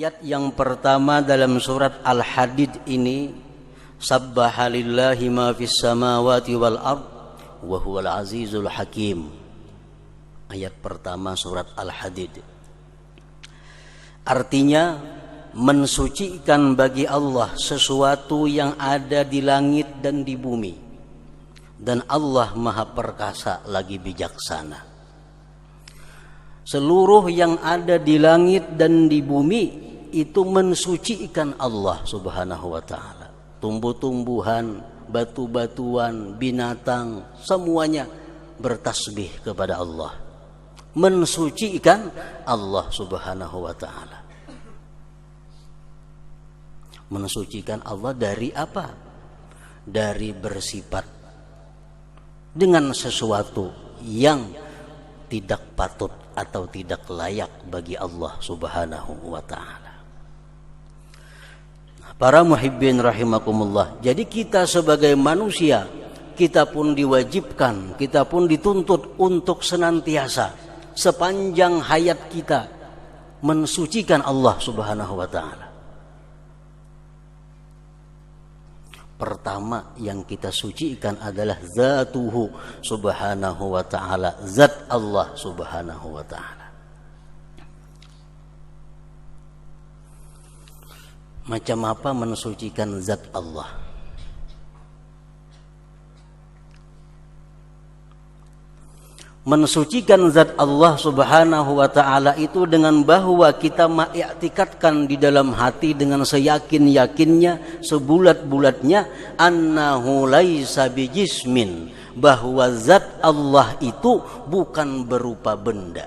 Ayat yang pertama dalam surat Al-Hadid ini, sabbaha lillahi ma fis samawati wal ard wa huwal azizul hakim. Ayat pertama surat Al-Hadid. Artinya mensucikan bagi Allah sesuatu yang ada di langit dan di bumi. Dan Allah Maha Perkasa lagi bijaksana. Seluruh yang ada di langit dan di bumi itu mensucikan Allah Subhanahu wa ta'ala. Tumbuh-tumbuhan, batu-batuan, binatang, semuanya bertasbih kepada Allah, mensucikan Allah Subhanahu wa ta'ala. Mensucikan Allah dari apa? Dari bersifat dengan sesuatu yang tidak patut atau tidak layak bagi Allah Subhanahu wa ta'ala. Para muhibbin rahimakumullah. Jadi kita sebagai manusia, kita pun diwajibkan, kita pun dituntut untuk senantiasa sepanjang hayat kita mensucikan Allah Subhanahu wa ta'ala. Pertama yang kita sucikan adalah zatuhu subhanahu wa ta'ala, zat Allah Subhanahu wa ta'ala. Macam apa mensucikan zat Allah? Mensucikan zat Allah Subhanahu wa ta'ala itu dengan bahwa kita mengiktikadkan di dalam hati dengan seyakin-yakinnya, sebulat-bulatnya, annahu laisa bijismin, bahwa zat Allah itu bukan berupa benda.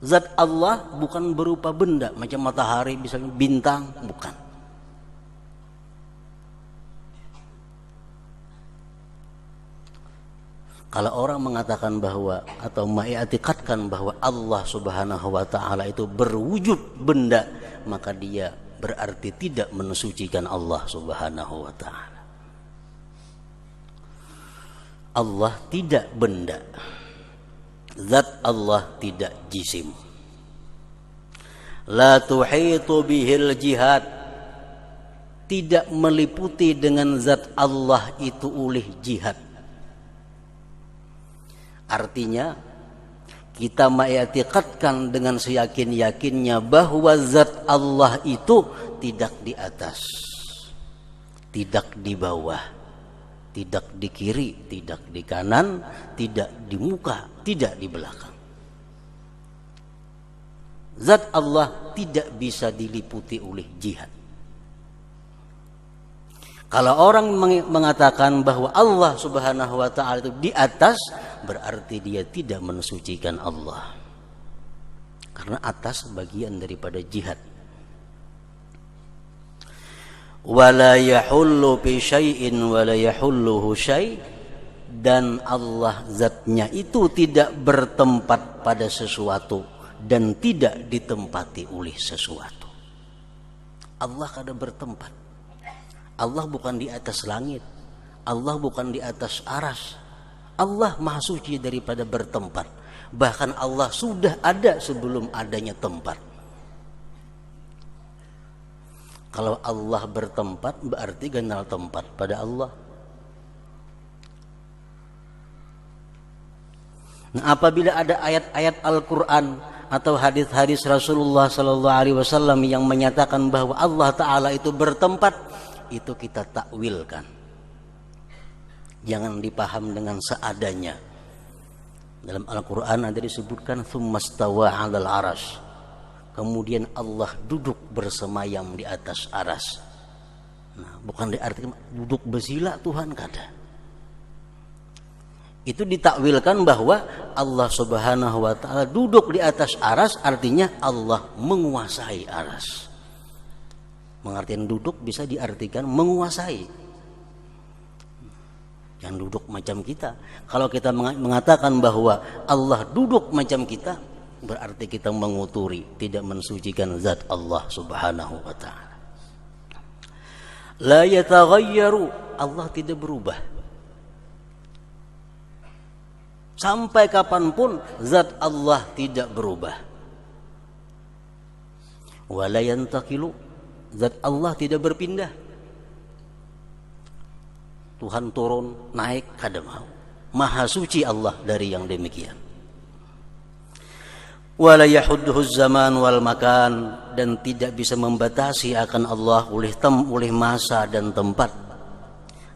Zat Allah bukan berupa benda, macam matahari, misalnya bintang, bukan. Kalau orang mengatakan bahwa atau mengiktikadkan bahwa Allah Subhanahu wa ta'ala itu berwujud benda, maka dia berarti tidak mensucikan Allah Subhanahu wa ta'ala. Allah tidak benda. Zat Allah tidak jisim. La tuhitu bihil jihad, tidak meliputi dengan zat Allah itu oleh jihad. Artinya kita mengiktikadkan dengan seyakin-yakinnya bahwa zat Allah itu tidak di atas, tidak di bawah, tidak di kiri, tidak di kanan, tidak di muka, tidak di belakang. Zat Allah tidak bisa diliputi oleh jihad. Kalau orang mengatakan bahwa Allah Subhanahu wa ta'ala itu di atas, berarti dia tidak mensucikan Allah. Karena atas bagian daripada jihad. Wala yahullu bi syai'in wala yahulluhu syai', dan Allah zatnya itu tidak bertempat pada sesuatu dan tidak ditempati oleh sesuatu. Allah kada bertempat. Allah bukan di atas langit, Allah bukan di atas aras. Allah maha suci daripada bertempat. Bahkan Allah sudah ada sebelum adanya tempat. Kalau Allah bertempat berarti kenal tempat pada Allah. Nah, apabila ada ayat-ayat Al-Quran atau hadis-hadis Rasulullah SAW yang menyatakan bahwa Allah Ta'ala itu bertempat, itu kita takwilkan. Jangan dipaham dengan seadanya. Dalam Al-Quran ada disebutkan tsummastawa 'alal arsy, kemudian Allah duduk bersemayam di atas aras. Nah, bukan diartikan duduk bersila Tuhan, kada. Itu ditakwilkan bahwa Allah Subhanahu wa ta'ala duduk di atas aras, artinya Allah menguasai aras. Pengertian duduk bisa diartikan menguasai. Yang duduk macam kita. Kalau kita mengatakan bahwa Allah duduk macam kita, berarti kita menguturi, tidak mensucikan zat Allah Subhanahu wa ta'ala. La yataghayyaru, Allah tidak berubah. Sampai kapanpun zat Allah tidak berubah. wa la yantaqilu, zat Allah tidak berpindah. Tuhan turun, naik, kada mau. Maha suci Allah dari yang demikian. Wa la yahudduhu zaman wal makan, dan tidak bisa membatasi akan Allah oleh masa dan tempat.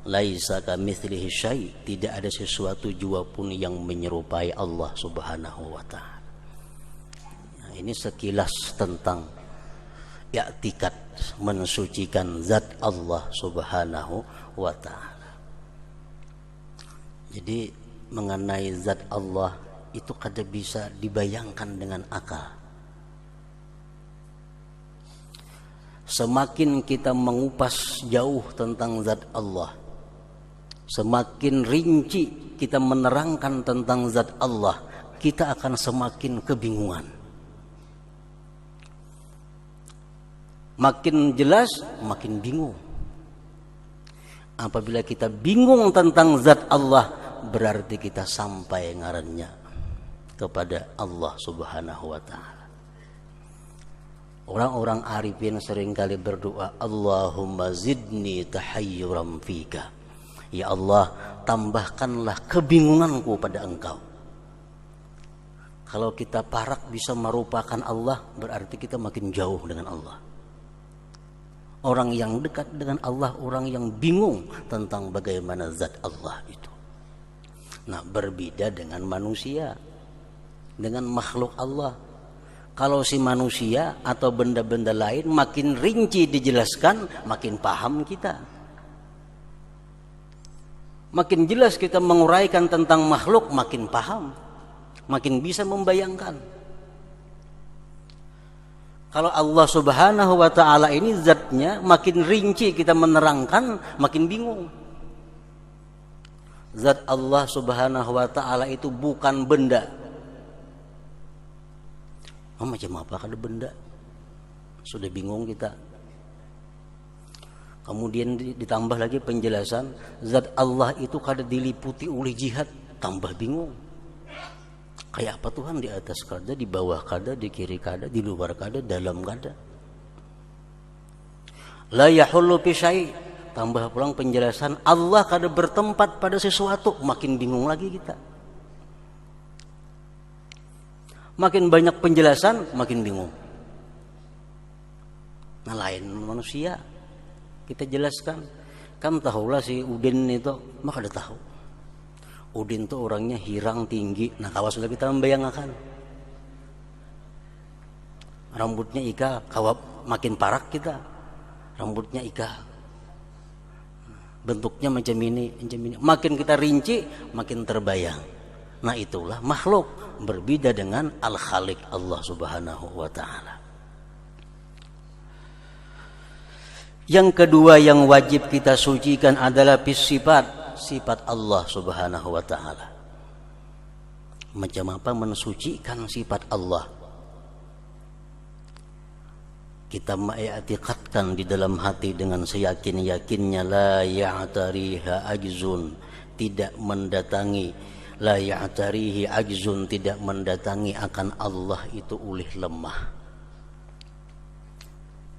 Laisa kamitslihi syai', tidak ada sesuatu jua pun yang menyerupai Allah Subhanahu wa taala. Nah, ini sekilas tentang i'tikad mensucikan zat Allah Subhanahu wa taala. Jadi mengenai zat Allah itu kada bisa dibayangkan dengan akal. Semakin kita mengupas jauh tentang zat Allah, semakin rinci kita menerangkan tentang zat Allah, kita akan semakin kebingungan. Makin jelas, makin bingung. Apabila kita bingung tentang zat Allah, berarti kita sampai ngarannya kepada Allah Subhanahu wa taala. Orang-orang arifin seringkali berdoa, Allahumma zidni tahayyuran fika. Ya Allah, tambahkanlah kebingunganku pada Engkau. Kalau kita parak bisa merupakan Allah, berarti kita makin jauh dengan Allah. Orang yang dekat dengan Allah, orang yang bingung tentang bagaimana zat Allah itu. Nah, berbeda dengan manusia, dengan makhluk Allah. Kalau si manusia atau benda-benda lain makin rinci dijelaskan, makin paham kita. Makin jelas kita menguraikan tentang makhluk, makin paham, makin bisa membayangkan. Kalau Allah Subhanahu wa taala ini zatnya, makin rinci kita menerangkan, makin bingung. Zat Allah Subhanahu wa taala itu bukan benda. Macam apa kada benda? Sudah bingung kita. Kemudian ditambah lagi penjelasan, zat Allah itu kada diliputi oleh jihad, tambah bingung. Kayak apa Tuhan? Di atas kada, di bawah kada, di kiri kada, di luar kada, dalam kada. La yahullu fi syai', tambah pulang penjelasan Allah kada bertempat pada sesuatu, makin bingung lagi kita. Makin banyak penjelasan, makin bingung. Nah, lain manusia. Kita jelaskan. Kan tahulah si Udin itu, maka ada tahu. Udin itu orangnya hirang tinggi. Nah, kawas sudah kita membayangkan. Rambutnya ika, kawap makin parak kita. Rambutnya ika. Bentuknya macam ini, macam ini. Makin kita rinci, makin terbayang. Nah, itulah makhluk, berbeda dengan Al-Khaliq Allah Subhanahu wa taala. Yang kedua yang wajib kita sucikan adalah sifat Allah Subhanahu wa taala. Macam apa mensucikan sifat Allah? Kita mengiktikadkan di dalam hati dengan seyakin-yakinnya, la ya'tariha ajzun, tidak mendatangi, la ya'tarihi ajzun, tidak mendatangi akan Allah itu oleh lemah.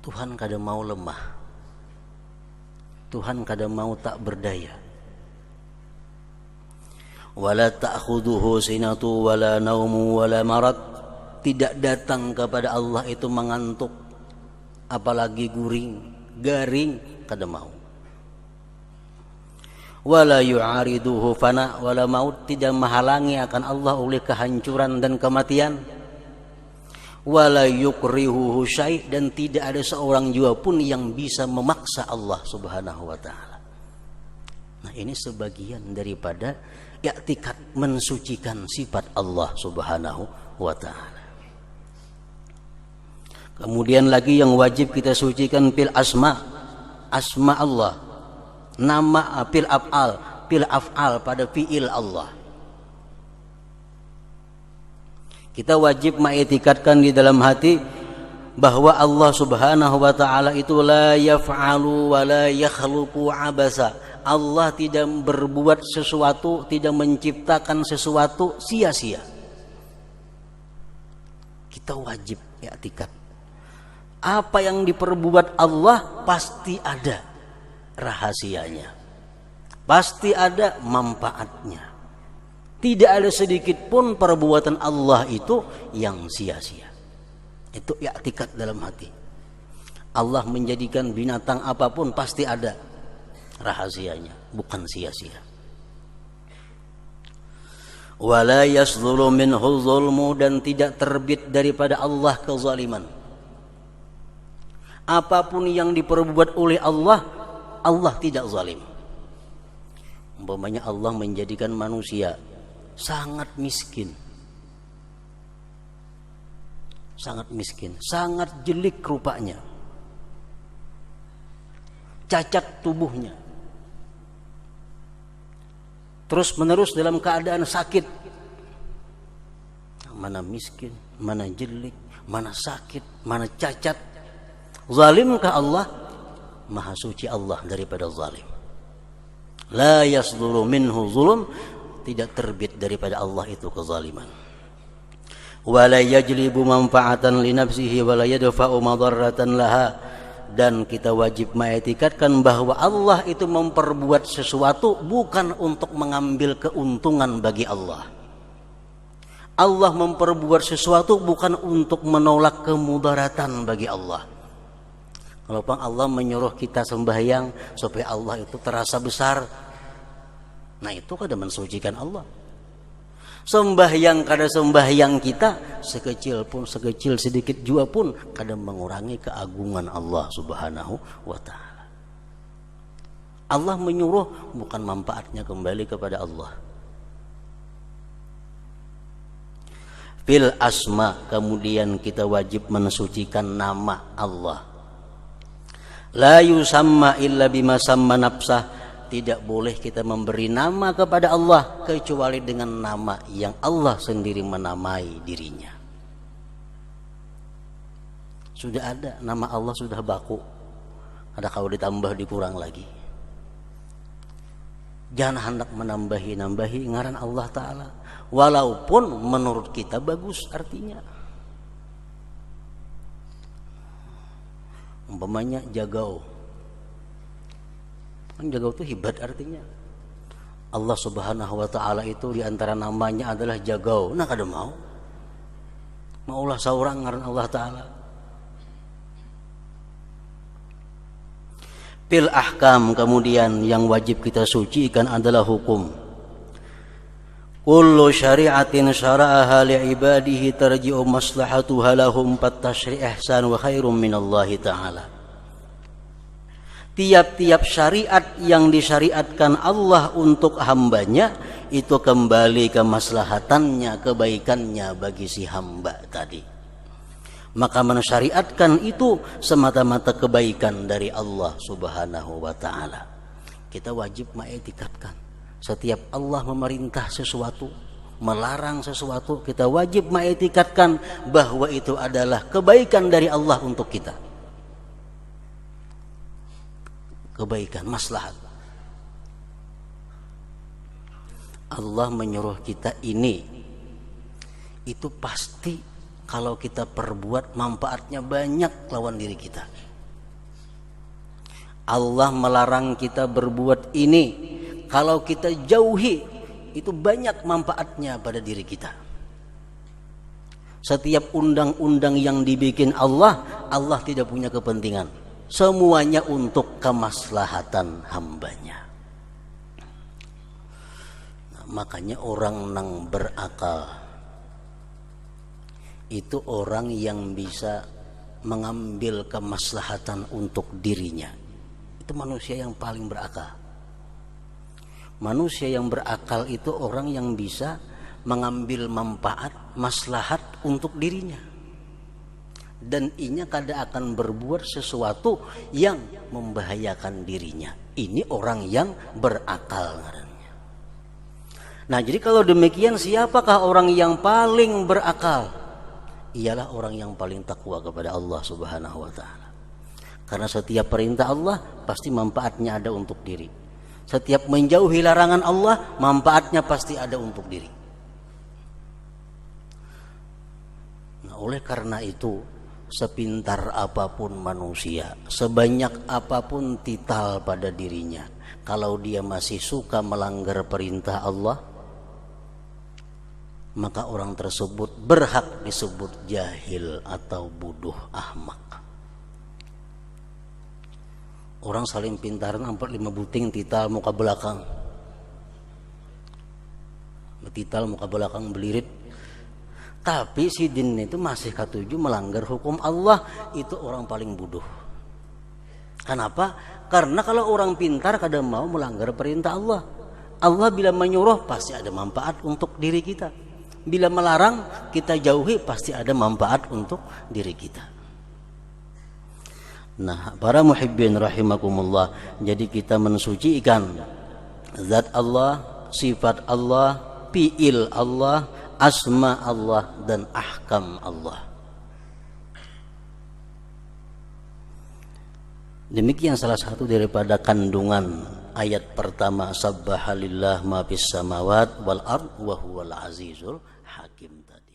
Tuhan kada mau lemah. Tuhan kada mau tak berdaya. Wala ta'khuduhu sinatu wala naumu wala marad, tidak datang kepada Allah itu mengantuk, apalagi guring, garing, kada mau. Wala yu'ariduhu fana wala maut, tidak menghalangi akan Allah oleh kehancuran dan kematian. Wala yukrihuhu syai', dan tidak ada seorang jua pun yang bisa memaksa Allah Subhanahu wa taala. Nah, ini sebagian daripada i'tikad mensucikan sifat Allah Subhanahu wa taala. Kemudian lagi yang wajib kita sucikan fil asma Allah. Nama fil af'al pada fi'il Allah. Kita wajib mengiktikadkan di dalam hati bahwa Allah Subhanahu wa taala itu la yaf'alu wa la yakhluqu abasa. Allah tidak berbuat sesuatu, tidak menciptakan sesuatu sia-sia. Kita wajib i'tikad. Apa yang diperbuat Allah pasti ada rahasianya, pasti ada manfaatnya. Tidak ada sedikit pun perbuatan Allah itu yang sia-sia. Itu i'tikad dalam hati. Allah menjadikan binatang apapun pasti ada rahasianya, bukan sia-sia. Wala yasdhulu minhu zulmu, dan tidak terbit daripada Allah kezaliman. Apapun yang diperbuat oleh Allah, Allah tidak zalim. Umpamanya Allah menjadikan manusia sangat miskin, sangat jelek rupanya, cacat tubuhnya, terus menerus dalam keadaan sakit. Mana miskin, mana jelek, mana sakit, mana cacat. Zalimkah Allah? Maha suci Allah daripada zalim. La yasduru minhu zulm, tidak terbit daripada Allah itu kezaliman. Wala yajlibu manfaatan li nafsihi wala yadfa'u madarratan laha, dan kita wajib mengiktikadkan bahwa Allah itu memperbuat sesuatu bukan untuk mengambil keuntungan bagi Allah. Allah memperbuat sesuatu bukan untuk menolak kemudaratan bagi Allah. Kalau Allah menyuruh kita sembahyang supaya Allah itu terasa besar, nah itu kada mensucikan Allah. Sembahyang kada sembahyang kita sekecil sedikit jua pun kada mengurangi keagungan Allah Subhanahu wa taala. Allah menyuruh bukan manfaatnya kembali kepada Allah. Fil asma, kemudian kita wajib mensucikan nama Allah. La yusamma illa bima samma nafsah, tidak boleh kita memberi nama kepada Allah kecuali dengan nama yang Allah sendiri menamai dirinya. Sudah ada nama Allah, sudah baku, ada kalau ditambah dikurang lagi. Jangan hendak menambahi ngaran Allah Ta'ala, walaupun menurut kita bagus artinya. Umpamanya Jagau, kan Jagau itu hebat artinya. Allah Subhanahu wa taala itu diantara namanya adalah Jagau. Nah kada maulah seorang ngaran Allah Ta'ala. Fil ahkam, kemudian yang wajib kita sucikan adalah hukum. Kullu syari'atin syara'aha li'ibadihi tarji'u maslahatuha lahum fattashri' ihsan wa khairum minallahi ta'ala. Tiap-tiap syariat yang disyariatkan Allah untuk hambanya itu kembali ke maslahatannya, kebaikannya bagi si hamba tadi. Maka mensyariatkan itu semata-mata kebaikan dari Allah Subhanahu wa ta'ala. Kita wajib mengiktikadkan. Setiap Allah memerintah sesuatu, melarang sesuatu, kita wajib mengiktikadkan bahwa itu adalah kebaikan dari Allah untuk kita. Kebaikan, maslahat. Allah menyuruh kita ini, itu pasti kalau kita perbuat manfaatnya banyak lawan diri kita. Allah melarang kita berbuat ini, kalau kita jauhi itu banyak manfaatnya pada diri kita. Setiap undang-undang yang dibikin Allah tidak punya kepentingan. Semuanya untuk kemaslahatan hambanya. Nah, makanya orang nang berakal itu orang yang bisa mengambil kemaslahatan untuk dirinya. Itu manusia yang paling berakal. Manusia yang berakal itu orang yang bisa mengambil manfaat, maslahat untuk dirinya. Dan inya kada akan berbuat sesuatu yang membahayakan dirinya. Ini orang yang berakal ngarannya. Nah, jadi kalau demikian, siapakah orang yang paling berakal? Ialah orang yang paling takwa kepada Allah Subhanahu wa taala. Karena setiap perintah Allah pasti manfaatnya ada untuk diri. Setiap menjauhi larangan Allah, manfaatnya pasti ada untuk diri. Nah, oleh karena itu, sepintar apapun manusia, sebanyak apapun titel pada dirinya, kalau dia masih suka melanggar perintah Allah, maka orang tersebut berhak disebut jahil atau bodoh, ahmak. Orang saling pintaran 45 buting tital muka belakang, tital muka belakang belirit, tapi si din itu masih katuju melanggar hukum Allah, itu orang paling bodoh. Kenapa? Karena kalau orang pintar kadang mau melanggar perintah Allah. Allah bila menyuruh pasti ada manfaat untuk diri kita, bila melarang kita jauhi pasti ada manfaat untuk diri kita. Nah, para muhibbin rahimakumullah, jadi kita mensucikan zat Allah, sifat Allah, fi'il Allah, asma Allah, dan ahkam Allah. Demikian salah satu daripada kandungan ayat pertama, sabbahalillah ma fis samawat wal ard wa huwal azizul hakim tadi.